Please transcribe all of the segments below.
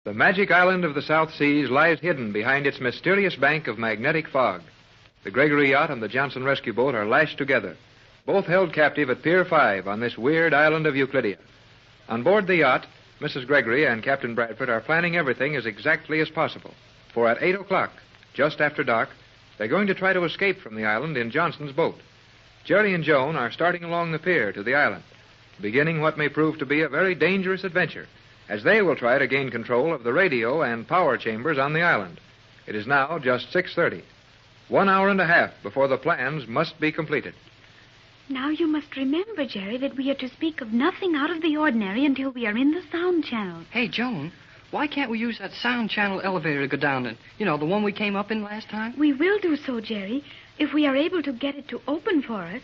The magic island of the South Seas lies hidden behind its mysterious bank of magnetic fog. The Gregory yacht and the Johnson rescue boat are lashed together, both held captive at Pier 5 on this weird island of Euclidia. On board the yacht, Mrs. Gregory and Captain Bradford are planning everything as exactly as possible. For at 8 o'clock, just after dark, they're going to try to escape from the island in Johnson's boat. Jerry and Joan are starting along the pier to the island, beginning what may prove to be a very dangerous adventure, as they will try to gain control of the radio and power chambers on the island. It is now just 6:30. 1 hour and a half before the plans must be completed. Now you must remember, Jerry, that we are to speak of nothing out of the ordinary until we are in the sound channel. Hey, Joan, why can't we use that sound channel elevator to go down in? You know, the one we came up in last time? We will do so, Jerry, if we are able to get it to open for us.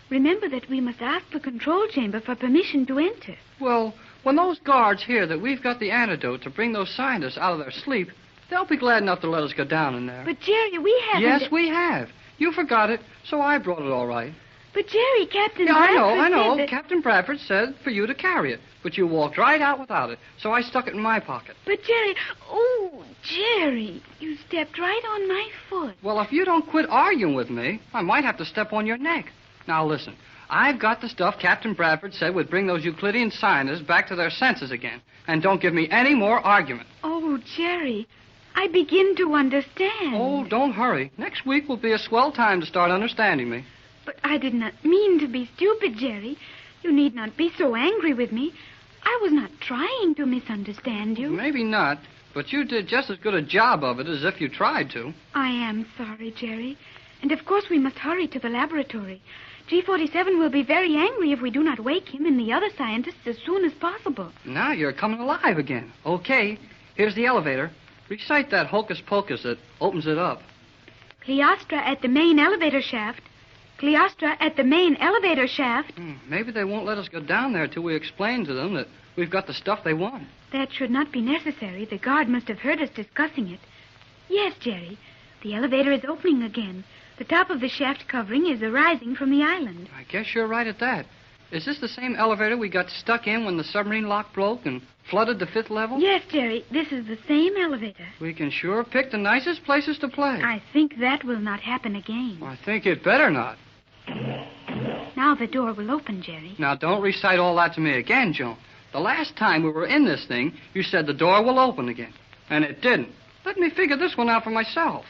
Remember that we must ask the control chamber for permission to enter. Well, when those guards hear that we've got the antidote to bring those scientists out of their sleep, they'll be glad enough to let us go down in there. But, Jerry, we haven't... Yes, we have. You forgot it, so I brought it all right. But, Jerry, Captain Bradford I know. Said that... Captain Bradford said for you to carry it, but you walked right out without it, so I stuck it in my pocket. But, Jerry... Oh, Jerry, you stepped right on my foot. Well, if you don't quit arguing with me, I might have to step on your neck. Now, listen. I've got the stuff Captain Bradford said would bring those Euclidean scientists back to their senses again. And don't give me any more argument. Oh, Jerry, I begin to understand. Oh, don't hurry. Next week will be a swell time to start understanding me. But I did not mean to be stupid, Jerry. You need not be so angry with me. I was not trying to misunderstand you. Maybe not, but you did just as good a job of it as if you tried to. I am sorry, Jerry. And of course we must hurry to the laboratory. G47 will be very angry if we do not wake him and the other scientists as soon as possible. Now you're coming alive again. Okay, here's the elevator. Recite that hocus pocus that opens it up. Cleostra at the main elevator shaft. Cleostra at the main elevator shaft. Maybe they won't let us go down there till we explain to them that we've got the stuff they want. That should not be necessary. The guard must have heard us discussing it. Yes, Jerry. The elevator is opening again. The top of the shaft covering is arising from the island. I guess you're right at that. Is this the same elevator we got stuck in when the submarine lock broke and flooded the 5th level? Yes, Jerry. This is the same elevator. We can sure pick the nicest places to play. I think that will not happen again. I think it better not. Now the door will open, Jerry. Now, don't recite all that to me again, Joan. The last time we were in this thing, you said the door will open again. And it didn't. Let me figure this one out for myself.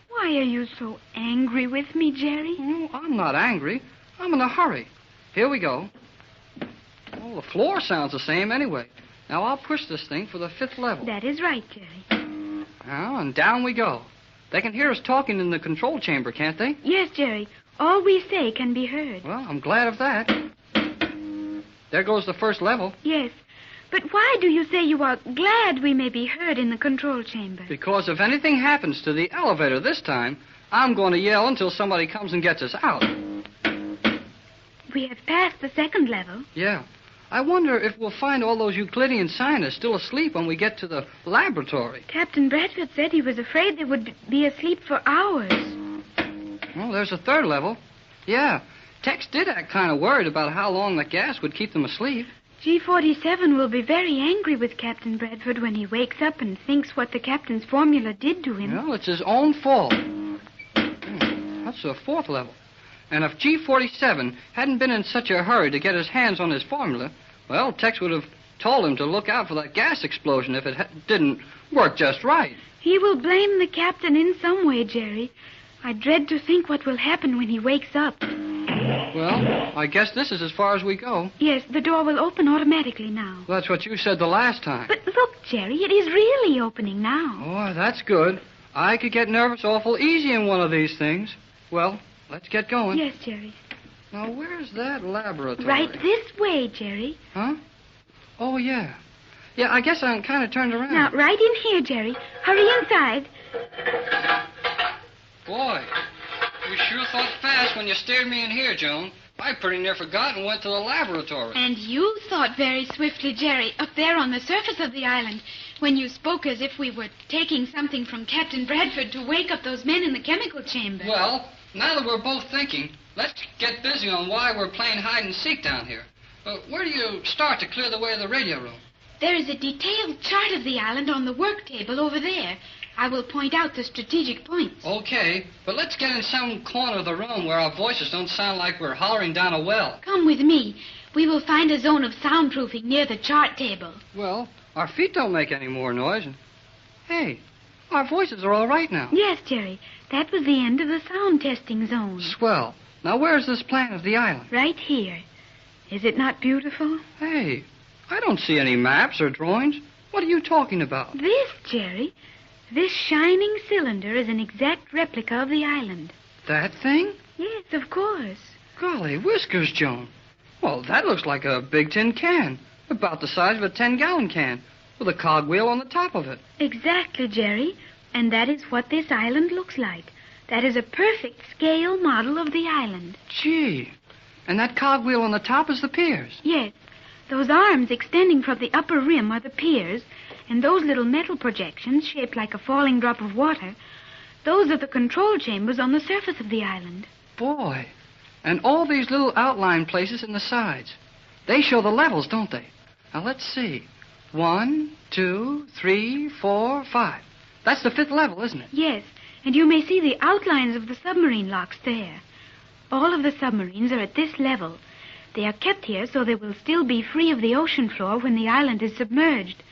Why are you so angry with me, Jerry? Oh, I'm not angry. I'm in a hurry. Here we go. Oh, the floor sounds the same anyway. Now, I'll push this thing for the 5th level. That is right, Jerry. Now, and down we go. They can hear us talking in the control chamber, can't they? Yes, Jerry. All we say can be heard. Well, I'm glad of that. There goes the 1st level. Yes. But why do you say you are glad we may be heard in the control chamber? Because if anything happens to the elevator this time, I'm going to yell until somebody comes and gets us out. We have passed the 2nd level. Yeah. I wonder if we'll find all those Euclidean scientists still asleep when we get to the laboratory. Captain Bradford said he was afraid they would be asleep for hours. Well, there's a 3rd level. Yeah. Tex did act kind of worried about how long the gas would keep them asleep. G47 will be very angry with Captain Bradford when he wakes up and thinks what the captain's formula did to him. Well, it's his own fault. That's the 4th level. And if G47 hadn't been in such a hurry to get his hands on his formula, well, Tex would have told him to look out for that gas explosion if it didn't work just right. He will blame the captain in some way, Jerry. I dread to think what will happen when he wakes up. Well, I guess this is as far as we go. Yes, the door will open automatically now. That's what you said the last time. But look, Jerry, it is really opening now. Oh, that's good. I could get nervous awful easy in one of these things. Well, let's get going. Yes, Jerry. Now, where's that laboratory? Right this way, Jerry. Huh? Oh, yeah. Yeah, I guess I'm kind of turned around. Now, right in here, Jerry. Hurry inside. Boy, you sure thought fast when you steered me in here, Joan. I pretty near forgot and went to the laboratory. And you thought very swiftly, Jerry, up there on the surface of the island, when you spoke as if we were taking something from Captain Bradford to wake up those men in the chemical chamber. Well, now that we're both thinking, let's get busy on why we're playing hide and seek down here. Where do you start to clear the way of the radio room? There is a detailed chart of the island on the work table over there. I will point out the strategic points. Okay, but let's get in some corner of the room where our voices don't sound like we're hollering down a well. Come with me. We will find a zone of soundproofing near the chart table. Well, our feet don't make any more noise. And, hey, our voices are all right now. Yes, Jerry. That was the end of the sound testing zone. Swell. Now, where's this plan of the island? Right here. Is it not beautiful? Hey, I don't see any maps or drawings. What are you talking about? This, Jerry. This shining cylinder is an exact replica of the island. That thing? Yes, of course. Golly whiskers, Joan. Well, that looks like a big tin can, about the size of a 10-gallon can, with a cogwheel on the top of it. Exactly, Jerry. And that is what this island looks like. That is a perfect scale model of the island. Gee. And that cogwheel on the top is the piers. Yes. Those arms extending from the upper rim are the piers, and those little metal projections shaped like a falling drop of water, those are the control chambers on the surface of the island. Boy. And all these little outline places in the sides. They show the levels, don't they? Now, let's see. 1, 2, 3, 4, 5. That's the 5th level, isn't it? Yes, and you may see the outlines of the submarine locks there. All of the submarines are at this level. They are kept here so they will still be free of the ocean floor when the island is submerged.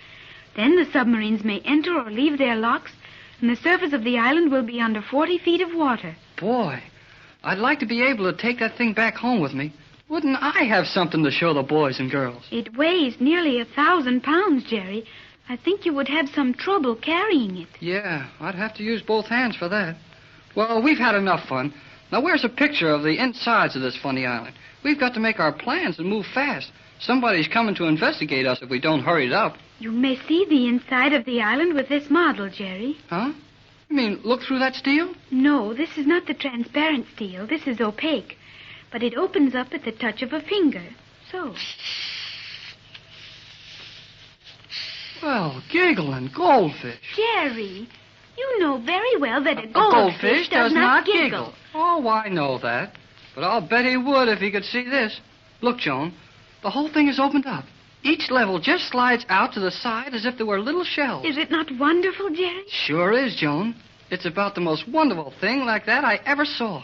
Then the submarines may enter or leave their locks, and the surface of the island will be under 40 feet of water. Boy, I'd like to be able to take that thing back home with me. Wouldn't I have something to show the boys and girls? It weighs nearly 1,000 pounds, Jerry. I think you would have some trouble carrying it. Yeah, I'd have to use both hands for that. Well, we've had enough fun. Now, where's a picture of the insides of this funny island? We've got to make our plans and move fast. Somebody's coming to investigate us if we don't hurry it up. You may see the inside of the island with this model, Jerry. Huh? You mean look through that steel? No, this is not the transparent steel. This is opaque. But it opens up at the touch of a finger. So. Well, giggling goldfish. Jerry, you know very well that a goldfish does not giggle. Oh, I know that. But I'll bet he would if he could see this. Look, Joan, the whole thing is opened up. Each level just slides out to the side as if there were little shells. Is it not wonderful, Jerry? Sure is, Joan. It's about the most wonderful thing like that I ever saw.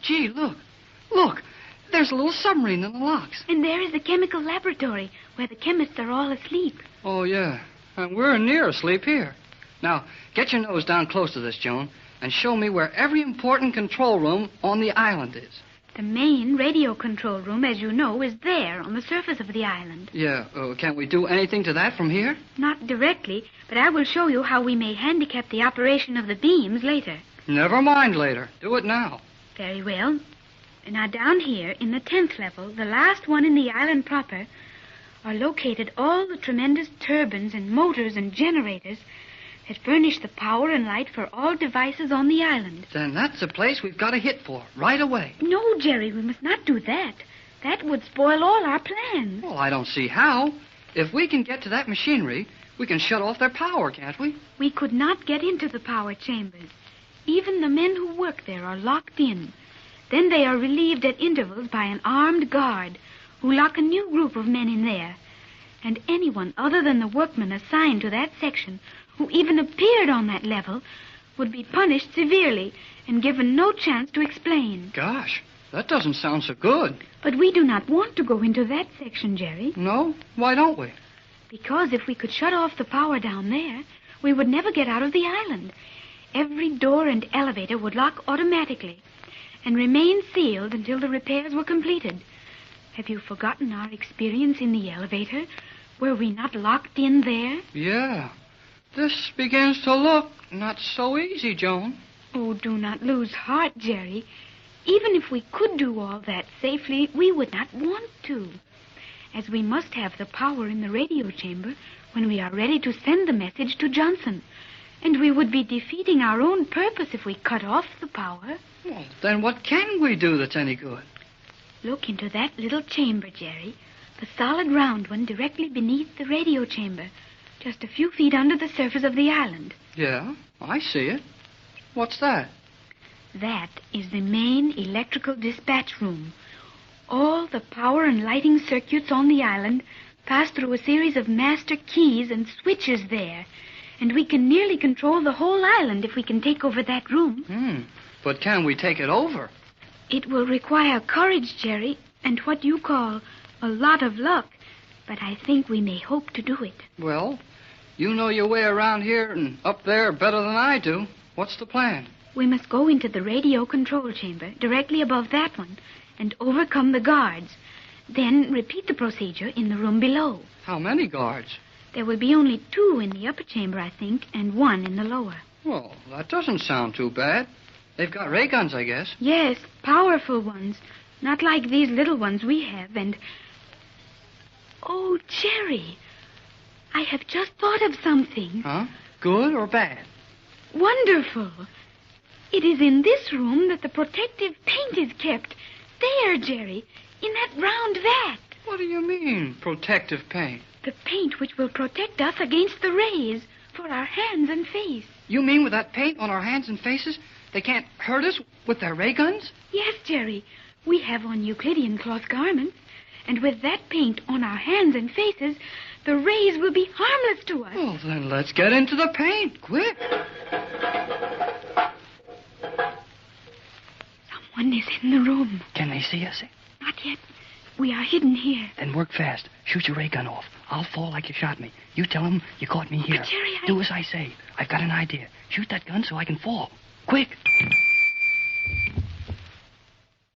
Gee, look. Look. There's a little submarine in the locks. And there is the chemical laboratory where the chemists are all asleep. Oh, yeah. And we're near asleep here. Now, get your nose down close to this, Joan, and show me where every important control room on the island is. The main radio control room, as you know, is there on the surface of the island. Yeah, can't we do anything to that from here? Not directly, but I will show you how we may handicap the operation of the beams later. Never mind later. Do it now. Very well. Now, down here, in the 10th level, the last one in the island proper, are located all the tremendous turbines and motors and generators that furnish the power and light for all devices on the island. Then that's the place we've got to hit for, right away. No, Jerry, we must not do that. That would spoil all our plans. Well, I don't see how. If we can get to that machinery, we can shut off their power, can't we? We could not get into the power chambers. Even the men who work there are locked in. Then they are relieved at intervals by an armed guard who lock a new group of men in there. And anyone other than the workmen assigned to that section who even appeared on that level would be punished severely and given no chance to explain. Gosh, that doesn't sound so good. But we do not want to go into that section, Jerry. No? Why don't we? Because if we could shut off the power down there, we would never get out of the island. Every door and elevator would lock automatically and remain sealed until the repairs were completed. Have you forgotten our experience in the elevator? Were we not locked in there? Yeah. This begins to look not so easy, Joan. Oh, do not lose heart, Jerry. Even if we could do all that safely, we would not want to. As we must have the power in the radio chamber when we are ready to send the message to Johnson. And we would be defeating our own purpose if we cut off the power. Well, then what can we do that's any good? Look into that little chamber, Jerry. The solid round one directly beneath the radio chamber. Just a few feet under the surface of the island. Yeah, I see it. What's that? That is the main electrical dispatch room. All the power and lighting circuits on the island pass through a series of master keys and switches there. And we can nearly control the whole island if we can take over that room. But can we take it over? It will require courage, Jerry, and what you call a lot of luck. But I think we may hope to do it. Well, you know your way around here and up there better than I do. What's the plan? We must go into the radio control chamber, directly above that one, and overcome the guards. Then repeat the procedure in the room below. How many guards? There will be only 2 in the upper chamber, I think, and 1 in the lower. Well, that doesn't sound too bad. They've got ray guns, I guess. Yes, powerful ones. Not like these little ones we have, and... Oh, Jerry, I have just thought of something. Huh? Good or bad? Wonderful. It is in this room that the protective paint is kept. There, Jerry, in that round vat. What do you mean, protective paint? The paint which will protect us against the rays for our hands and face. You mean with that paint on our hands and faces, they can't hurt us with their ray guns? Yes, Jerry. We have on Euclidean cloth garments, and with that paint on our hands and faces, the rays will be harmless to us. Well, then let's get into the paint, quick. Someone is in the room. Can they see us? Not yet. We are hidden here. Then work fast. Shoot your ray gun off. I'll fall like you shot me. You tell them you caught me here. But, Jerry, Do as I say. I've got an idea. Shoot that gun so I can fall. Quick.